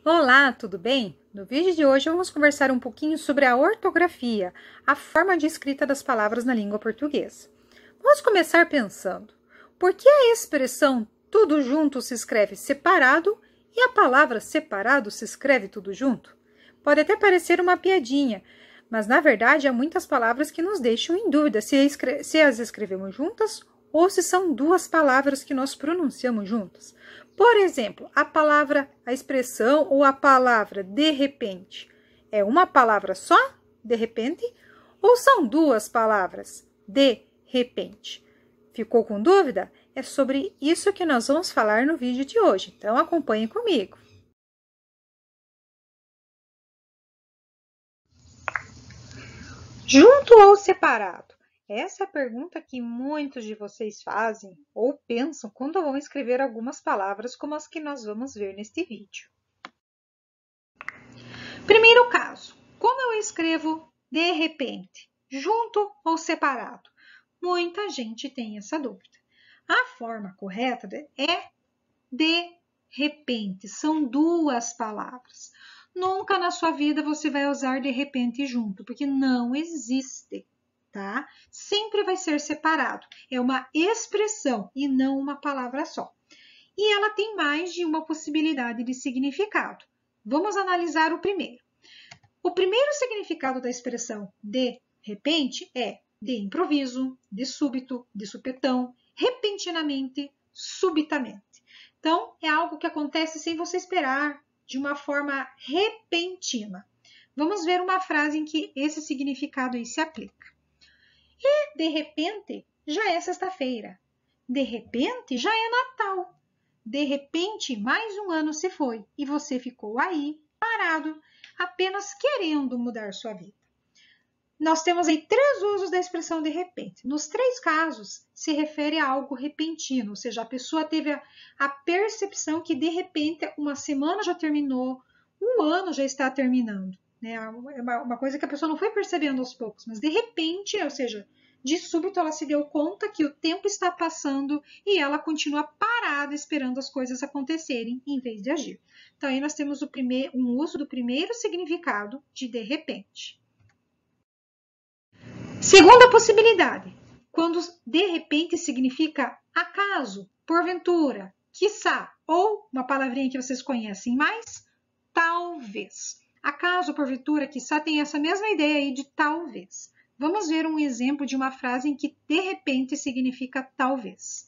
Olá, tudo bem? No vídeo de hoje vamos conversar um pouquinho sobre a ortografia, a forma de escrita das palavras na língua portuguesa. Vamos começar pensando, por que a expressão tudo junto se escreve separado e a palavra separado se escreve tudo junto? Pode até parecer uma piadinha, mas na verdade há muitas palavras que nos deixam em dúvida se as escrevemos juntas ou se são duas palavras que nós pronunciamos juntas. Por exemplo, a expressão ou a palavra de repente é uma palavra só, de repente, ou são duas palavras, de repente? Ficou com dúvida? É sobre isso que nós vamos falar no vídeo de hoje, então acompanhe comigo. Junto ou separado? Essa é a pergunta que muitos de vocês fazem ou pensam quando vão escrever algumas palavras como as que nós vamos ver neste vídeo. Primeiro caso, como eu escrevo de repente? Junto ou separado? Muita gente tem essa dúvida. A forma correta é de repente, são duas palavras. Nunca na sua vida você vai usar de repente junto, porque não existe. Tá? Sempre vai ser separado. É uma expressão e não uma palavra só. E ela tem mais de uma possibilidade de significado. Vamos analisar o primeiro. O primeiro significado da expressão de repente é de improviso, de súbito, de supetão, repentinamente, subitamente. Então, é algo que acontece sem você esperar, de uma forma repentina. Vamos ver uma frase em que esse significado aí se aplica. E, de repente, já é sexta-feira. De repente, já é Natal. De repente, mais um ano se foi e você ficou aí, parado, apenas querendo mudar sua vida. Nós temos aí 3 usos da expressão de repente. Nos 3 casos, se refere a algo repentino, ou seja, a pessoa teve a percepção que, de repente, uma semana já terminou, um ano já está terminando. É uma coisa que a pessoa não foi percebendo aos poucos, mas de repente, ou seja, de súbito ela se deu conta que o tempo está passando e ela continua parada esperando as coisas acontecerem em vez de agir. Então aí nós temos um uso do primeiro significado de repente. Segunda possibilidade, quando de repente significa acaso, porventura, quiçá, ou uma palavrinha que vocês conhecem mais, talvez. Acaso, porventura, quiçá tem essa mesma ideia aí de talvez. Vamos ver um exemplo de uma frase em que de repente significa talvez.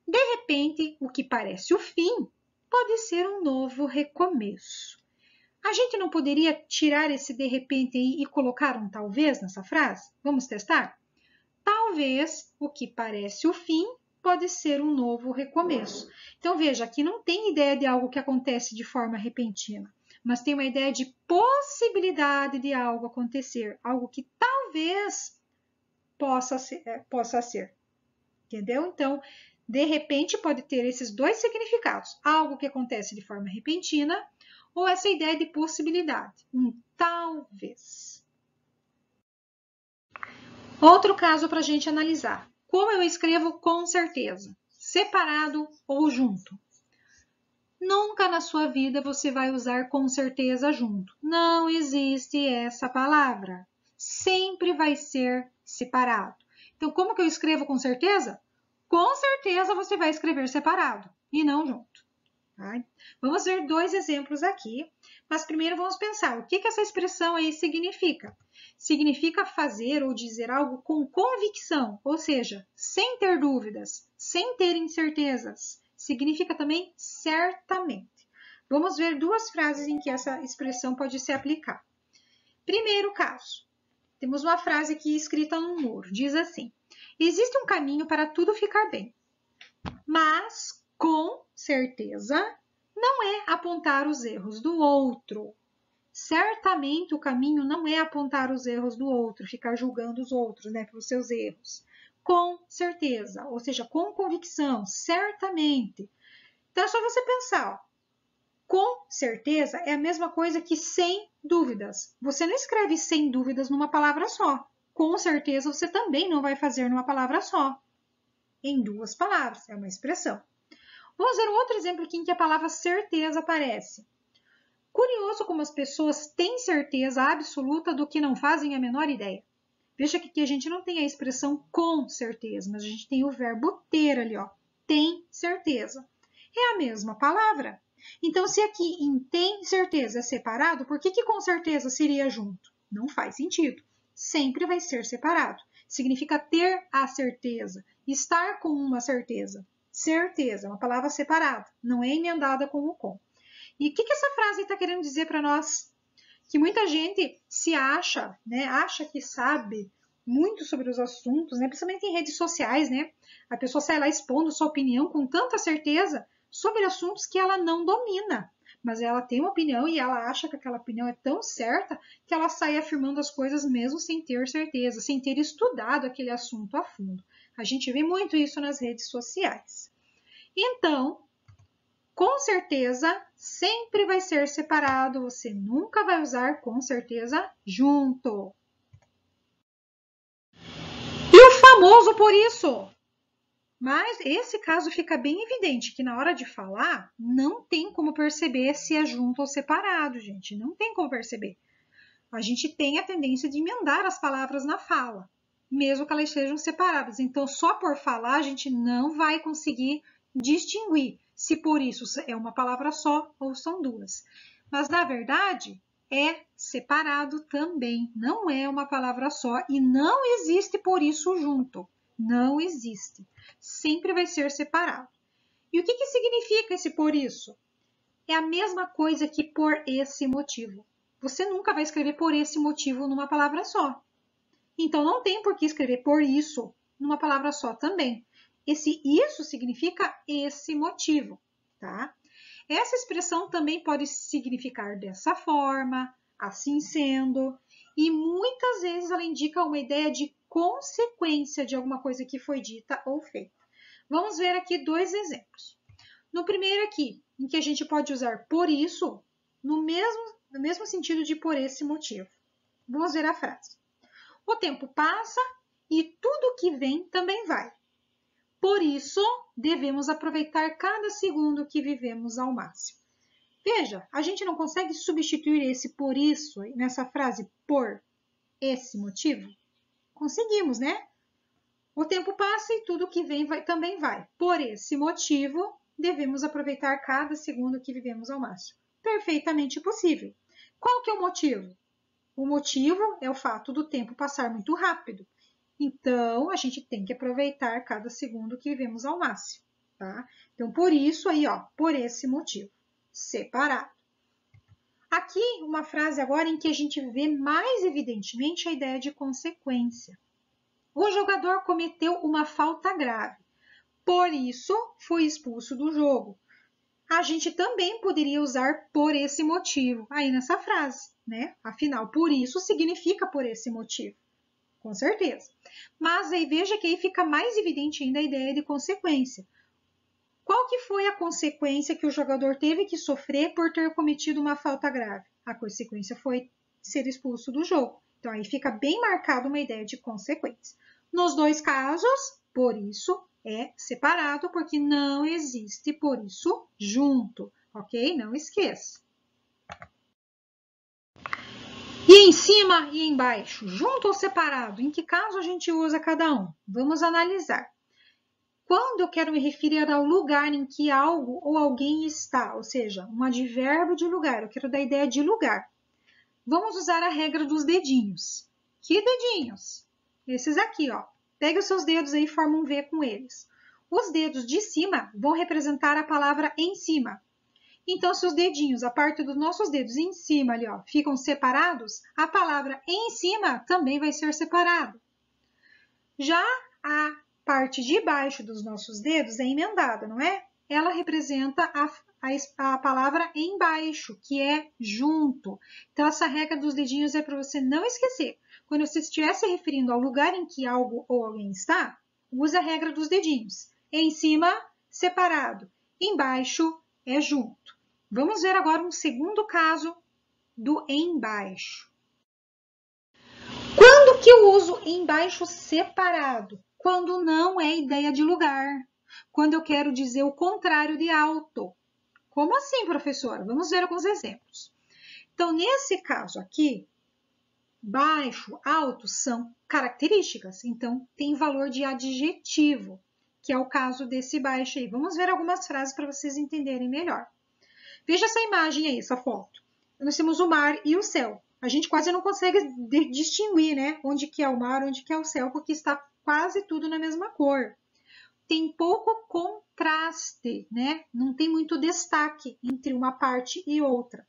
De repente, o que parece o fim pode ser um novo recomeço. A gente não poderia tirar esse de repente aí e colocar um talvez nessa frase? Vamos testar? Talvez o que parece o fim pode ser um novo recomeço. Então veja, aqui não tem ideia de algo que acontece de forma repentina, mas tem uma ideia de possibilidade de algo acontecer, algo que talvez possa ser. Entendeu? Então, de repente pode ter esses 2 significados, algo que acontece de forma repentina ou essa ideia de possibilidade, um talvez. Outro caso para a gente analisar. Como eu escrevo com certeza? Separado ou junto? Nunca na sua vida você vai usar com certeza junto. Não existe essa palavra. Sempre vai ser separado. Então, como que eu escrevo com certeza? Com certeza você vai escrever separado e não junto. Tá? Vamos ver 2 exemplos aqui, mas primeiro vamos pensar o que essa expressão aí significa. Significa fazer ou dizer algo com convicção, ou seja, sem ter dúvidas, sem ter incertezas. Significa também certamente. Vamos ver 2 frases em que essa expressão pode se aplicar. Primeiro caso, temos uma frase aqui escrita no muro, diz assim: existe um caminho para tudo ficar bem, mas com certeza não é apontar os erros do outro. Certamente o caminho não é apontar os erros do outro, ficar julgando os outros, né, pelos seus erros. Com certeza, ou seja, com convicção, certamente. Então é só você pensar, ó, com certeza é a mesma coisa que sem dúvidas. Você não escreve sem dúvidas numa palavra só. Com certeza você também não vai fazer numa palavra só. Em 2 palavras, é uma expressão. Vamos ver um outro exemplo aqui em que a palavra certeza aparece. Curioso como as pessoas têm certeza absoluta do que não fazem a menor ideia. Veja que aqui a gente não tem a expressão com certeza, mas a gente tem o verbo ter ali, ó. Tem certeza. É a mesma palavra. Então, se aqui em tem certeza é separado, por que com certeza seria junto? Não faz sentido. Sempre vai ser separado. Significa ter a certeza, estar com uma certeza. Certeza, uma palavra separada, não é emendada com o com. E o que essa frase está querendo dizer para nós? Que muita gente se acha, né, acha que sabe muito sobre os assuntos, né, principalmente em redes sociais, né? A pessoa sai lá expondo sua opinião com tanta certeza sobre assuntos que ela não domina. Mas ela tem uma opinião e ela acha que aquela opinião é tão certa que ela sai afirmando as coisas mesmo sem ter certeza, sem ter estudado aquele assunto a fundo. A gente vê muito isso nas redes sociais. Então, com certeza, sempre vai ser separado, você nunca vai usar com certeza junto. E o famoso por isso. Mas esse caso fica bem evidente que na hora de falar, não tem como perceber se é junto ou separado, gente. Não tem como perceber. A gente tem a tendência de emendar as palavras na fala, mesmo que elas sejam separadas. Então, só por falar, a gente não vai conseguir distinguir se por isso é uma palavra só ou são duas. Mas, na verdade, é separado também. Não é uma palavra só e não existe por isso junto. Não existe. Sempre vai ser separado. E o que significa esse por isso? É a mesma coisa que por esse motivo. Você nunca vai escrever por esse motivo numa palavra só. Então, não tem por que escrever por isso numa palavra só também. Esse isso significa esse motivo, tá? Essa expressão também pode significar dessa forma, assim sendo, e muitas vezes ela indica uma ideia de consequência de alguma coisa que foi dita ou feita. Vamos ver aqui dois exemplos. No primeiro aqui, em que a gente pode usar por isso, no mesmo sentido de por esse motivo. Vamos ver a frase. O tempo passa e tudo que vem também vai. Por isso, devemos aproveitar cada segundo que vivemos ao máximo. Veja, a gente não consegue substituir esse por isso nessa frase por esse motivo? Conseguimos, né? O tempo passa e tudo que vem também vai. Por esse motivo, devemos aproveitar cada segundo que vivemos ao máximo. Perfeitamente possível. Qual que é o motivo? O motivo é o fato do tempo passar muito rápido. Então, a gente tem que aproveitar cada segundo que vivemos ao máximo, tá? Então, por isso aí, ó, por esse motivo, separado. Aqui, uma frase agora em que a gente vê mais evidentemente a ideia de consequência. O jogador cometeu uma falta grave, por isso foi expulso do jogo. A gente também poderia usar por esse motivo aí nessa frase, né? Afinal, por isso significa por esse motivo. Com certeza. Mas aí veja que aí fica mais evidente ainda a ideia de consequência. Qual que foi a consequência que o jogador teve que sofrer por ter cometido uma falta grave? A consequência foi ser expulso do jogo. Então aí fica bem marcada uma ideia de consequência. Nos dois casos, por isso é separado, porque não existe por isso junto, ok? Não esqueça. E em cima e embaixo, junto ou separado, em que caso a gente usa cada um? Vamos analisar. Quando eu quero me referir ao lugar em que algo ou alguém está, ou seja, um advérbio de lugar, eu quero dar a ideia de lugar. Vamos usar a regra dos dedinhos. Que dedinhos? Esses aqui, ó. Pega os seus dedos aí e forma um V com eles. Os dedos de cima vão representar a palavra em cima. Então, se os dedinhos, a parte dos nossos dedos em cima ali, ó, ficam separados, a palavra em cima também vai ser separada. Já a parte de baixo dos nossos dedos é emendada, não é? Ela representa a palavra embaixo, que é junto. Então, essa regra dos dedinhos é para você não esquecer. Quando você estiver se referindo ao lugar em que algo ou alguém está, use a regra dos dedinhos. Em cima, separado. Embaixo, é junto. Vamos ver agora um segundo caso do embaixo. Quando que eu uso embaixo separado? Quando não é ideia de lugar. Quando eu quero dizer o contrário de alto. Como assim, professora? Vamos ver alguns exemplos. Então, nesse caso aqui, baixo, alto são características. Então, tem valor de adjetivo, que é o caso desse baixo aí. Vamos ver algumas frases para vocês entenderem melhor. Veja essa imagem aí, essa foto. Nós temos o mar e o céu. A gente quase não consegue distinguir, né? Onde que é o mar, onde que é o céu, porque está quase tudo na mesma cor. Tem pouco contraste, né? Não tem muito destaque entre uma parte e outra.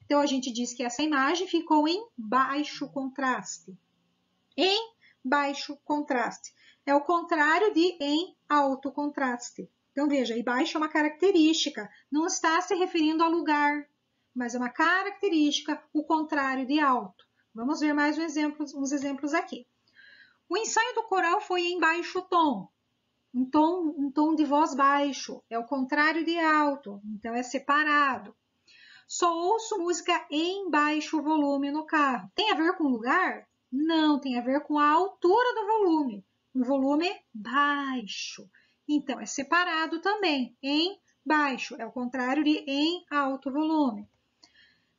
Então, a gente diz que essa imagem ficou em baixo contraste. Em baixo contraste. É o contrário de em alto contraste. Então, veja, e baixo é uma característica, não está se referindo ao lugar, mas é uma característica, o contrário de alto. Vamos ver mais uns exemplos aqui. O ensaio do coral foi em baixo tom. Um tom de voz baixo, é o contrário de alto, então é separado. Só ouço música em baixo volume no carro. Tem a ver com o lugar? Não, tem a ver com a altura do volume. Um volume baixo. Então, é separado também. Em baixo, é o contrário de em alto volume.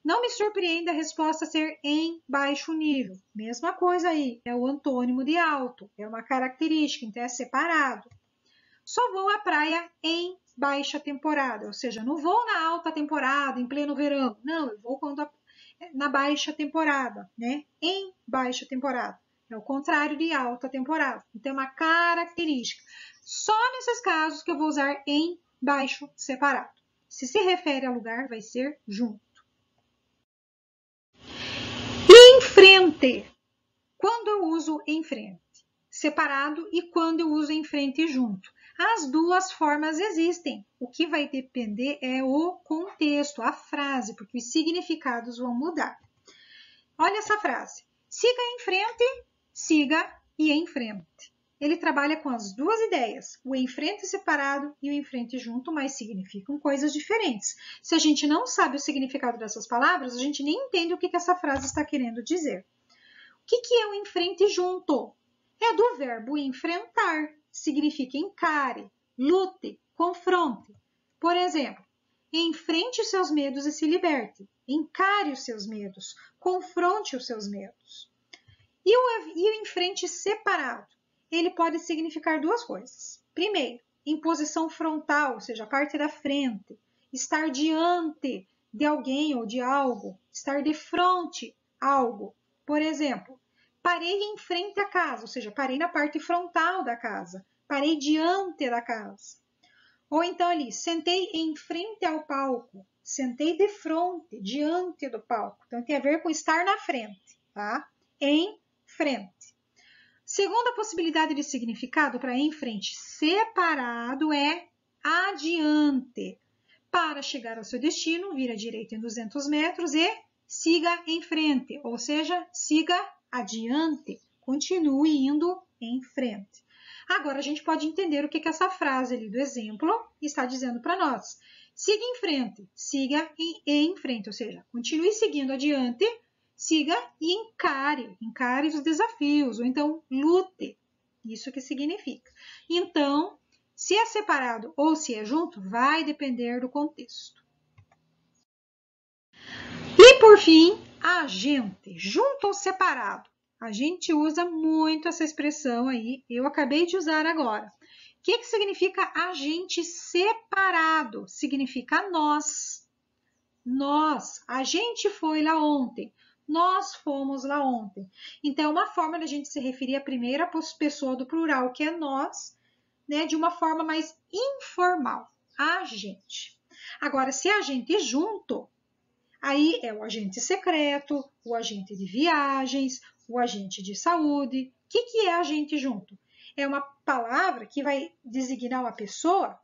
Não me surpreende a resposta ser em baixo nível. Mesma coisa aí, é o antônimo de alto. É uma característica, então é separado. Só vou à praia em baixa temporada, ou seja, não vou na alta temporada, em pleno verão. Não, eu vou na baixa temporada, né? Em baixa temporada. É o contrário de alta temporada. Então, é uma característica. Só nesses casos que eu vou usar em baixo separado. Se refere a lugar, vai ser junto. Em frente. Quando eu uso em frente? Separado e quando eu uso em frente junto. As duas formas existem. O que vai depender é o contexto, a frase, porque os significados vão mudar. Olha essa frase. Siga em frente, siga e em frente. Ele trabalha com as duas ideias, o em frente separado e o em frente junto, mas significam coisas diferentes. Se a gente não sabe o significado dessas palavras, a gente nem entende o que essa frase está querendo dizer. O que é o em frente junto? É do verbo enfrentar. Significa encare, lute, confronte. Por exemplo, enfrente os seus medos e se liberte. Encare os seus medos, confronte os seus medos. E o em frente separado? Ele pode significar duas coisas. Primeiro, em posição frontal, ou seja, a parte da frente. Estar diante de alguém ou de algo. Estar de frente a algo. Por exemplo, parei em frente à casa, ou seja, parei na parte frontal da casa. Parei diante da casa. Ou então ali, sentei em frente ao palco. Sentei de frente, diante do palco. Então, tem a ver com estar na frente, tá? Em frente. Segunda possibilidade de significado para em frente separado é adiante. Para chegar ao seu destino, vira à direita em 200 metros e siga em frente, ou seja, siga adiante, continue indo em frente. Agora, a gente pode entender o que essa frase ali do exemplo está dizendo para nós. Siga em frente, siga em frente, ou seja, continue seguindo adiante, siga e encare os desafios, ou então lute, isso que significa. Então, se é separado ou se é junto, vai depender do contexto. E por fim, agente, junto ou separado. A gente usa muito essa expressão aí, eu acabei de usar agora. O que significa agente separado? Significa nós. Nós, a gente foi lá ontem. Nós fomos lá ontem. Então, uma forma da gente se referir à primeira pessoa do plural, que é nós, né, de uma forma mais informal. A gente. Agora, se a gente junto, aí é o agente secreto, o agente de viagens, o agente de saúde. O que é agente junto? É uma palavra que vai designar uma pessoa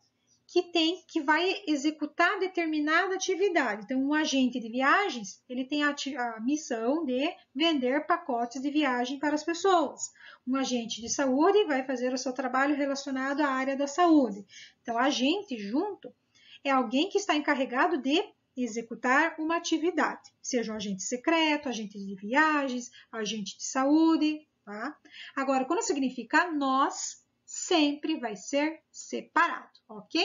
que vai executar determinada atividade. Então, um agente de viagens, ele tem a missão de vender pacotes de viagem para as pessoas. Um agente de saúde vai fazer o seu trabalho relacionado à área da saúde. Então, agente junto é alguém que está encarregado de executar uma atividade, seja um agente secreto, agente de viagens, agente de saúde, tá? Agora, quando significa nós, sempre vai ser separado, ok?